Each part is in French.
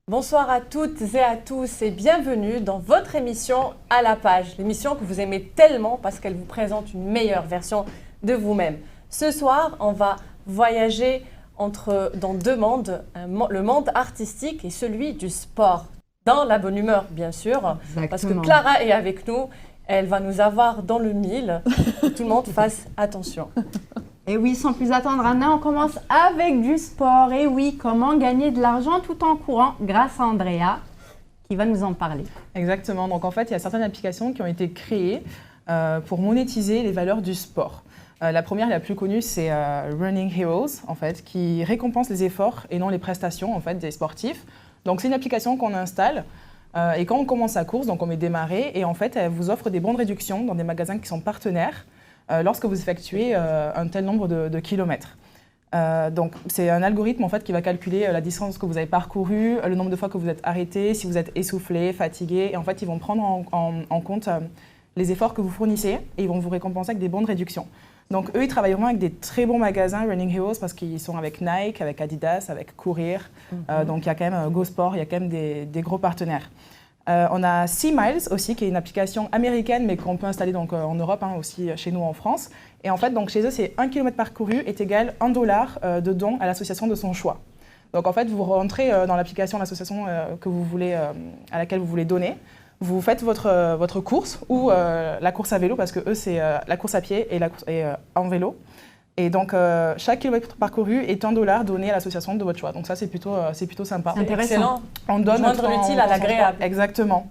Bonsoir à toutes et à tous et bienvenue dans votre émission À la page, l'émission que vous aimez tellement parce qu'elle vous présente une meilleure version de vous-même. Ce soir, on va voyager dans deux mondes, le monde artistique et celui du sport. Dans la bonne humeur, bien sûr, Exactement. parce que Clara est avec nous, elle va nous avoir dans le mille. Tout le monde fasse attention. Et oui, sans plus attendre, Anna, on commence avec du sport. Et oui, comment gagner de l'argent tout en courant grâce à Andrea, qui va nous en parler. Exactement. Donc en fait, il y a certaines applications qui ont été créées pour monétiser les valeurs du sport. La première, la plus connue, c'est Running Heroes, en fait, qui récompense les efforts et non les prestations en fait, des sportifs. Donc c'est une application qu'on installe et quand on commence sa course, donc on met démarrer et en fait, elle vous offre des bons de réduction dans des magasins qui sont partenaires lorsque vous effectuez un tel nombre de kilomètres. Donc c'est un algorithme en fait, qui va calculer la distance que vous avez parcourue, le nombre de fois que vous êtes arrêté, si vous êtes essoufflé, fatigué. Et en fait, ils vont prendre en compte les efforts que vous fournissez et ils vont vous récompenser avec des bons de réduction. Donc eux, ils travaillent vraiment avec des très bons magasins Running Heroes parce qu'ils sont avec Nike, avec Adidas, avec Courir. Donc il y a quand même Go Sport, il y a quand même des gros partenaires. On a C-Miles aussi, qui est une application américaine, mais qu'on peut installer donc, en Europe, aussi chez nous en France. Et en fait, donc, chez eux, c'est 1 km parcouru est égal à $1 de don à l'association de son choix. Donc en fait, vous rentrez dans l'application l'association que vous voulez, à laquelle vous voulez donner. Vous faites votre course ou la course à vélo, parce que eux, c'est la course à pied et la course en vélo. Et donc, chaque kilomètre parcouru est $1 donné à l'association de votre choix. Donc ça, c'est plutôt sympa. C'est excellent. On donne joindre l'utile à l'agréable. Exactement.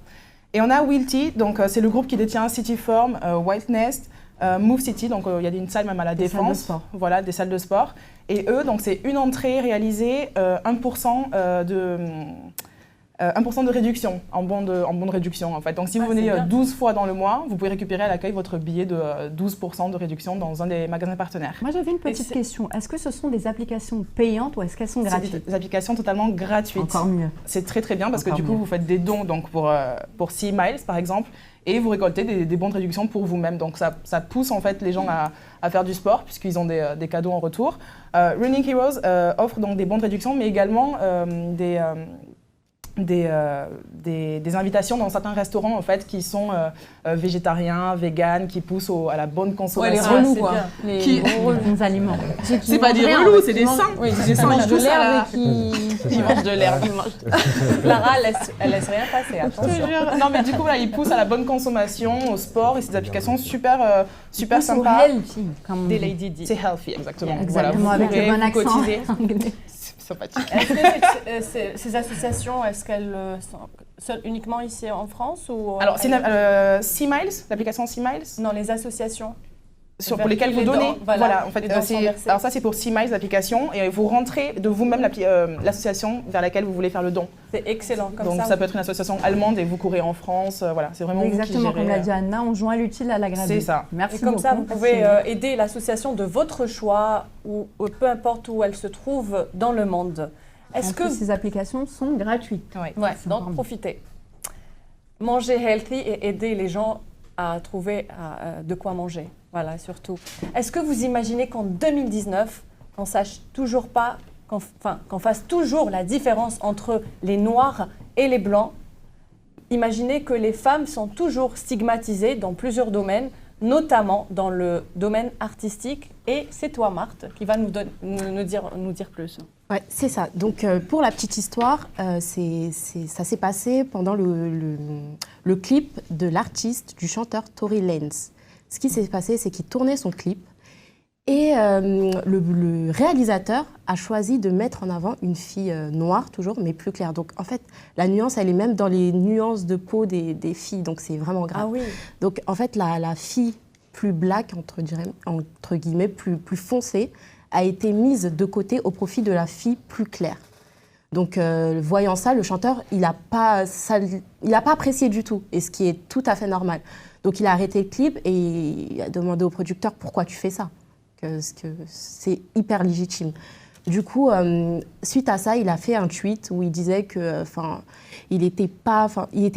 Et on a Wilty, donc c'est le groupe qui détient Cityform, White Nest, Move City, donc il y a une salle même à la Défense. Salles de sport. Voilà, des salles de sport. Et eux, donc c'est une entrée réalisée, 1% de réduction, en bon de réduction en fait. Donc si vous venez 12 fois dans le mois, vous pouvez récupérer à l'accueil votre billet de 12% de réduction dans un des magasins partenaires. Moi, j'avais une petite question. Est-ce que ce sont des applications payantes ou est-ce qu'elles sont gratuites? C'est des applications totalement gratuites. Encore mieux. C'est très très bien parce que du coup, vous faites des dons donc, pour C-Miles par exemple et vous récoltez des bons de réduction pour vous-même. Donc ça pousse en fait les gens à faire du sport puisqu'ils ont des cadeaux en retour. Running Heroes offre donc des bons de réduction mais également des invitations dans certains restaurants en fait qui sont végétariens, véganes, qui poussent à la bonne consommation. Ouais, les relous quoi. Les bons aliments. C'est pas des relous, c'est des sains. Oui, des sains, mangent de l'herbe et qui mangent de l'herbe. Clara, elle laisse rien passer, attention. Non mais du coup, voilà, ils poussent à la bonne consommation, au sport et ces applications super sympas. Healthy, comme Des Lady D. C'est healthy, exactement. Exactement, Voilà, avec le bon accent cotisez. anglais. Sympathique. Est-ce que ces associations, est-ce qu'elles sont uniquement ici en France ou Alors, c'est C-Miles, l'application C-Miles. Non, les associations. Pour lesquelles vous donnez. Voilà, en fait, les dons sont versés. alors ça, c'est pour C-Miles, l'application, et vous rentrez de vous-même l'association vers laquelle vous voulez faire le don. C'est excellent comme Donc, ça peut être une association allemande et vous courez en France. Voilà, c'est vraiment Exactement, vous qui gérez. comme l'a dit Anna, on joint l'utile à l'agréable. C'est ça. Merci Et comme beaucoup. ça, vous pouvez aider l'association de votre choix, ou peu importe où elle se trouve dans le monde. Est-ce que ces applications sont gratuites? Oui. Ouais, C'est donc important. profitez. Manger healthy et aider les gens à trouver de quoi manger. Voilà, surtout. Est-ce que vous imaginez qu'en 2019, qu'on sache toujours pas, qu'on fasse toujours la différence entre les noirs et les blancs? Imaginez que les femmes sont toujours stigmatisées dans plusieurs domaines, notamment dans le domaine artistique. Et c'est toi, Marthe, qui va nous dire plus. Ouais, c'est ça. Donc, pour la petite histoire, ça s'est passé pendant le clip de l'artiste, du chanteur Tory Lanez. Ce qui s'est passé, c'est qu'il tournait son clip et le réalisateur a choisi de mettre en avant une fille noire, toujours, mais plus claire. Donc, en fait, la nuance, elle est même dans les nuances de peau des filles. Donc, c'est vraiment grave. Ah oui. Donc, en fait, la fille plus black, entre guillemets, plus foncée, a été mise de côté au profit de la fille plus claire. Donc, voyant ça, le chanteur, il n'a pas apprécié du tout, et ce qui est tout à fait normal. Donc, il a arrêté le clip et il a demandé au producteur pourquoi tu fais ça, parce que c'est hyper légitime. Du coup, suite à ça, il a fait un tweet où il disait que, il n'était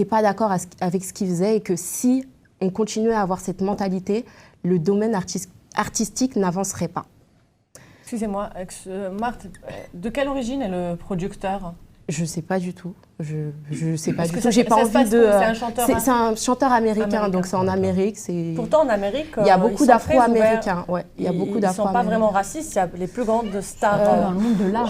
pas d'accord avec ce qu'il faisait et que si on continuait à avoir cette mentalité, le domaine artistique n'avancerait pas. Excusez-moi, Marthe, de quelle origine est le producteur? Je sais pas du tout. Je sais pas Parce du que tout. J'ai pas se envie passe de. où? C'est un chanteur. C'est un chanteur américain, donc c'est en Amérique. Pourtant, en Amérique, il y a beaucoup ils sont très d'Afro-Américains. Ouais, il y a Ils beaucoup ne sont pas d'Afro-Américains. vraiment racistes. Il y a les plus grandes stars. Dans le monde de l'art.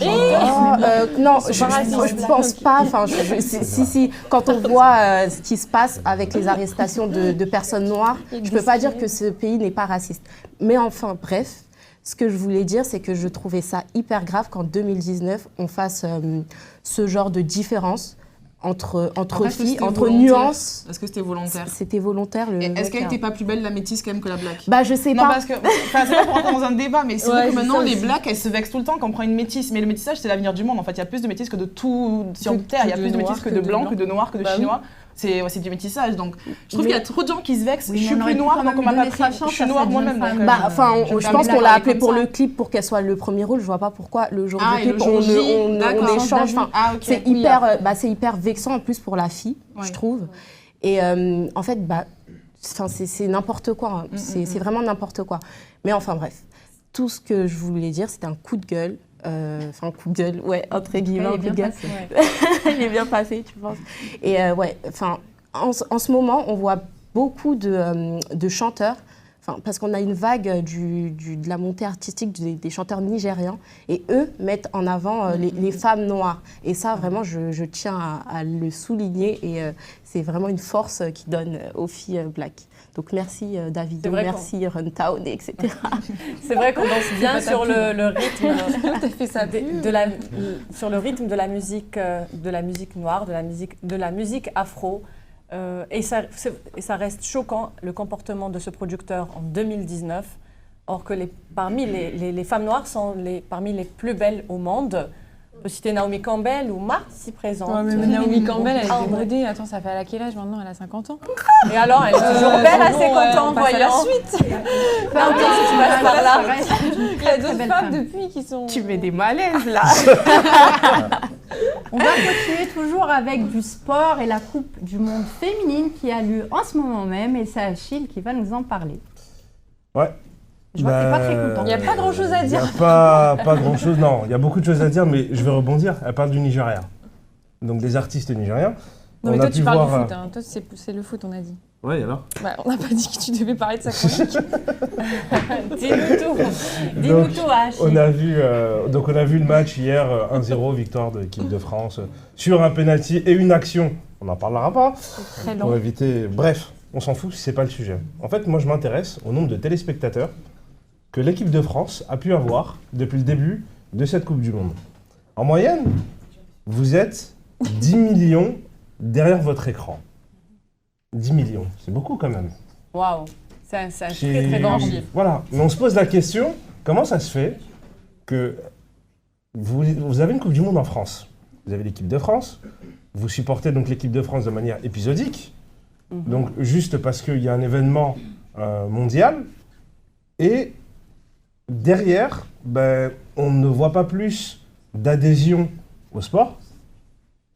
Non, Ils sont pas racistes. je pense pas. Enfin, si, quand on voit ce qui se passe avec les arrestations de personnes noires, je peux pas dire que ce pays n'est pas raciste. Mais enfin, bref. Ce que je voulais dire, c'est que je trouvais ça hyper grave qu'en 2019, on fasse ce genre de différence entre filles, entre nuances. Est-ce que c'était volontaire? C'était volontaire. Est-ce qu'elle n'était pas plus belle la métisse quand même que la black? Bah je sais non, pas. parce que c'est pas pour rentrer dans un débat, mais c'est vrai que maintenant les aussi. blacks elles se vexent tout le temps quand on prend une métisse. Mais le métissage c'est l'avenir du monde. En fait, il y a plus de métisses que de tout sur Terre. Il y a plus de métisses que de blancs, que de noirs, que de chinois. C'est du métissage. Donc je trouve qu'il y a trop de gens qui se vexent. Je suis plus noire, donc on m'a pas pris. Je suis noire moi-même. Je pense qu'on l'a appelée pour le clip pour qu'elle soit le premier rôle. Je vois pas pourquoi le jour du clip on échange. C'est hyper vexant en plus pour la fille, je trouve. Et en fait, c'est n'importe quoi. C'est vraiment n'importe quoi. Mais enfin bref, tout ce que je voulais dire, c'était un coup de gueule. Enfin, coup de gueule, ouais, entre guillemets, un coup de gueule. Il est bien passé, tu penses. Et en ce moment, on voit beaucoup de chanteurs, parce qu'on a une vague de la montée artistique des chanteurs nigérians, et eux mettent en avant les femmes noires. Et ça, vraiment, je tiens à le souligner, et c'est vraiment une force qui donne aux filles black. Donc merci David, merci Runtown, etc. C'est vrai qu'on danse bien sur le rythme sur le rythme de la musique noire, de la musique afro. Et ça reste choquant, le comportement de ce producteur en 2019, or que parmi les femmes noires sont parmi les plus belles au monde. On peut citer Naomi Campbell ou Marcy présente. Ouais, mais Naomi Campbell, elle est démodée. Attends, ça fait à quel âge maintenant? Elle a 50 ans. Et alors, elle est toujours belle à 50 ans, on passe à la voyons. suite. Non, si tu passes par là. Il y a d'autres femmes depuis qui sont... Tu mets des malaises, là. On va continuer toujours avec du sport et la Coupe du Monde féminine qui a lieu en ce moment même. Et c'est Achille qui va nous en parler. Ouais. Je vois que t'es pas très content. Il n'y a pas grand-chose à dire. Il n'y a pas grand-chose, non. Il y a beaucoup de choses à dire, mais je vais rebondir. Elle parle du Nigeria. Donc des artistes nigériens. Non, mais toi, tu parles du foot. Hein. Toi, c'est le foot, on a dit. Ouais, alors on n'a pas dit que tu devais parler de sa chronique. Dis-nous tout. Dis-nous tout, Achille. On a vu le match hier, 1-0, victoire de l'équipe de France, sur un penalty et une action. On n'en parlera pas. C'est très long. Pour éviter... Bref, on s'en fout si c'est pas le sujet. En fait, moi, je m'intéresse au nombre de téléspectateurs que l'équipe de France a pu avoir depuis le début de cette Coupe du Monde. En moyenne, vous êtes 10 millions derrière votre écran. 10 millions, c'est beaucoup quand même. Waouh, c'est un très très grand chiffre. Voilà, mais on se pose la question, comment ça se fait que vous avez une Coupe du Monde en France? Vous avez l'équipe de France, vous supportez donc l'équipe de France de manière épisodique, donc juste parce qu'il y a un événement mondial, et derrière, on ne voit pas plus d'adhésion au sport,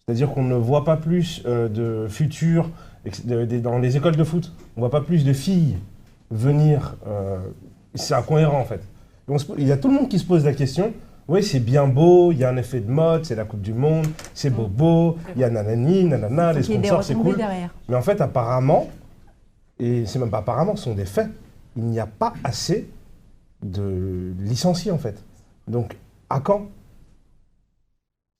c'est-à-dire qu'on ne voit pas plus de futurs dans les écoles de foot, on ne voit pas plus de filles venir, c'est incohérent en fait. Il y a tout le monde qui se pose la question, oui c'est bien beau, il y a un effet de mode, c'est la Coupe du Monde, c'est bobo, il y a nanani, nanana, les sponsors c'est cool. Derrière. Mais en fait apparemment, et c'est même pas apparemment, ce sont des faits, il n'y a pas assez de licenciés en fait. Donc à quand?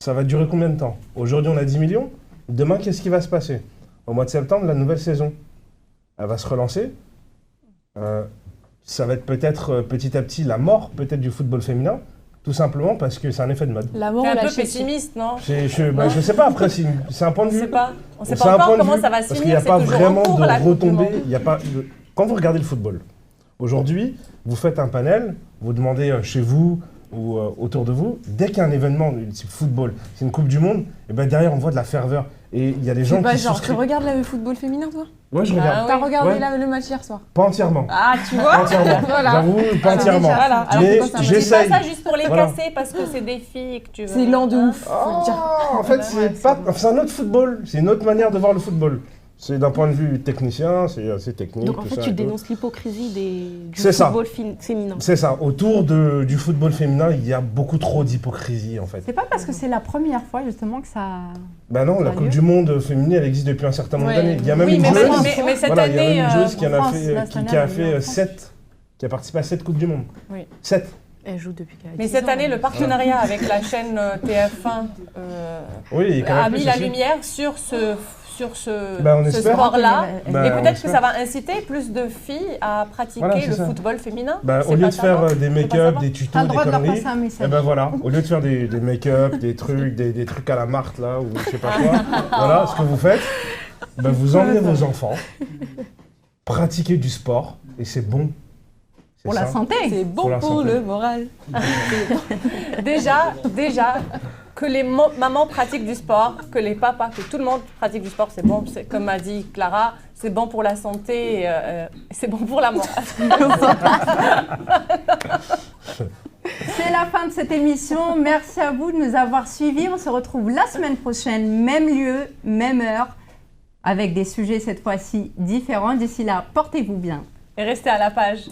Ça va durer combien de temps? Aujourd'hui on a 10 millions, demain qu'est-ce qui va se passer? Au mois de septembre, la nouvelle saison, elle va se relancer. Ça va être peut-être petit à petit la mort peut-être du football féminin, tout simplement parce que c'est un effet de mode. La mort, T'es un peu pessimiste, non? Je sais pas, après c'est un point de vue. On ne sait pas encore comment ça va se finir. Parce qu'il n'y a pas vraiment de retombées. retombées. Quand vous regardez le football, aujourd'hui, vous faites un panel, vous demandez chez vous ou autour de vous, dès qu'il y a un événement du type football, c'est une Coupe du Monde, et derrière on voit de la ferveur. Et il y a des gens qui tu regardes le football féminin, toi? Ouais, je regarde. T'as regardé le match hier soir? Pas entièrement. Ah, tu vois? Pas entièrement. Voilà. J'avoue, pas entièrement. Voilà. Mais Tu dis j'essaye. pas ça juste pour les casser parce que c'est des filles que tu veux. C'est lent de ouf. En fait, c'est un autre football. C'est une autre manière de voir le football. C'est d'un point de vue technicien, c'est assez technique. Donc en tout fait, ça tu et tout. dénonces l'hypocrisie du C'est ça. football féminin. C'est ça. Autour du football féminin, il y a beaucoup trop d'hypocrisie en fait. C'est pas parce que c'est la première fois justement que ça. Ben non, la Ça a Coupe lieu. du Monde féminine, elle existe depuis un certain nombre Ouais. d'années. Il y a même Oui, une mais, joueuse. mais cette Voilà, il y a année, même une joueuse qui, en en a France, fait, là, qui, cette qui a année, elle est fait en France. 7, qui a participé à 7 Coupes du Monde. Oui. 7. Elle joue depuis qu'elle a mais 10 cette ans. année, le partenariat avec la chaîne TF1 Oui, et quand a même mis plus la aussi. lumière sur ce Ben, on ce espère. sport-là. Ben, et on peut-être que espère. ça va inciter plus de filles à pratiquer Voilà, c'est le ça. football féminin. Ben, C'est au lieu pas de ça, faire non des C'est pas make-up, ça, des T'as tutos, le des droit de leur conneries, passer un message. et ben voilà, au lieu de faire des make-up, des trucs à la Marthe là, ou je sais pas quoi, voilà, ce que vous faites, ben, vous emmenez vos enfants, pratiquer du sport, et c'est bon. C'est Pour la ça. santé. C'est Pour bon la pour santé. le moral. Déjà, que les mamans pratiquent du sport, que les papas, que tout le monde pratique du sport, c'est bon. Comme a dit Clara, c'est bon pour la santé, c'est bon pour la morale. C'est la fin de cette émission. Merci à vous de nous avoir suivis. On se retrouve la semaine prochaine, même lieu, même heure, avec des sujets cette fois-ci différents. D'ici là, portez-vous bien. Et restez à la page.